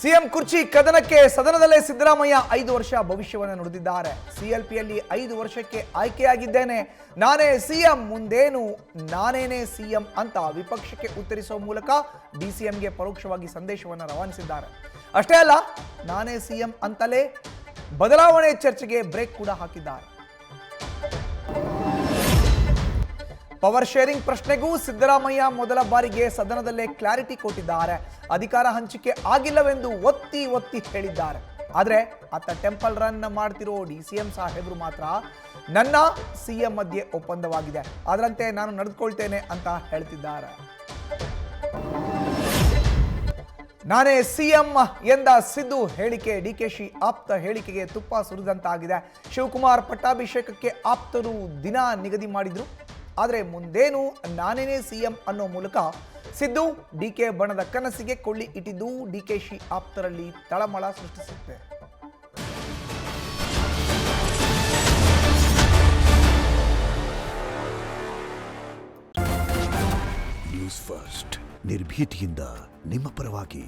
CM ಕುರ್ಚಿ ಕದನಕ್ಕೆ ಸದನದಲ್ಲೇ ಸಿದ್ದರಾಮಯ್ಯ 5 ವರ್ಷ ಭವಿಷ್ಯವನ್ನು ನುಡಿದಿದ್ದಾರೆ. ಸಿಎಲ್ಪಿಯಲ್ಲಿ 5 ವರ್ಷಕ್ಕೆ ಆಯ್ಕೆಯಾಗಿದ್ದೇನೆ, ನಾನೇ ಸಿಎಂ, ಮುಂದೇನು ನಾನೇನೇ ಸಿಎಂ ಅಂತ ವಿಪಕ್ಷಕ್ಕೆ ಉತ್ತರಿಸುವ ಮೂಲಕ ಡಿಸಿಎಂಗೆ ಪರೋಕ್ಷವಾಗಿ ಸಂದೇಶವನ್ನು ರವಾನಿಸಿದ್ದಾರೆ. ಅಷ್ಟೇ ಅಲ್ಲ, ನಾನೇ ಸಿಎಂ ಅಂತಲೇ ಬದಲಾವಣೆ ಚರ್ಚೆಗೆ ಬ್ರೇಕ್ ಕೂಡ ಹಾಕಿದ್ದಾರೆ. ಪವರ್ ಶೇರಿಂಗ್ ಪ್ರಶ್ನೆಗೂ ಸಿದ್ದರಾಮಯ್ಯ ಮೊದಲ ಬಾರಿಗೆ ಸದನದಲ್ಲೇ ಕ್ಲಾರಿಟಿ ಕೊಟ್ಟಿದ್ದಾರೆ. ಅಧಿಕಾರ ಹಂಚಿಕೆ ಆಗಿಲ್ಲವೆಂದು ಒತ್ತಿ ಒತ್ತಿ ಹೇಳಿದ್ದಾರೆ. ಆದರೆ ಅತ್ತ ಟೆಂಪಲ್ ರನ್ ಮಾಡ್ತಿರೋ ಡಿಸಿಎಂ ಸಾಹೇಬರು ಮಾತ್ರ ನನ್ನ ಸಿಎಂ ಮಧ್ಯೆ ಒಪ್ಪಂದವಾಗಿದೆ, ಅದರಂತೆ ನಾನು ನಡೆದುಕೊಳ್ತೇನೆ ಅಂತ ಹೇಳ್ತಿದ್ದಾರೆ. ನಾನೇ ಸಿಎಂ ಎಂದ ಸಿದ್ದು ಹೇಳಿಕೆ ಡಿಕೆಶಿ ಆಪ್ತ ಹೇಳಿಕೆಗೆ ತುಪ್ಪ ಸುರಿದಂತಾಗಿದೆ. ಶಿವಕುಮಾರ್ ಪಟ್ಟಾಭಿಷೇಕಕ್ಕೆ ಆಪ್ತರು ದಿನ ನಿಗದಿ ಮಾಡಿದ್ರು, ಆದರೆ ಮುಂದೇನು ನಾನೇನೇ ಸಿಎಂ ಅನ್ನೋ ಮೂಲಕ ಸಿದ್ದು ಡಿಕೆ ಬಣದ ಕನಸಿಗೆ ಕೊಳ್ಳಿ ಇಟ್ಟಿದ್ದು ಡಿಕೆಶಿ ಆಪ್ತರಲ್ಲಿ ತಳಮಳ ಸೃಷ್ಟಿಸುತ್ತೆ. ನ್ಯೂಸ್ ಫಸ್ಟ್ ನಿರ್ಭೀತಿಯಿಂದ ನಿಮ್ಮ ಪರವಾಗಿ.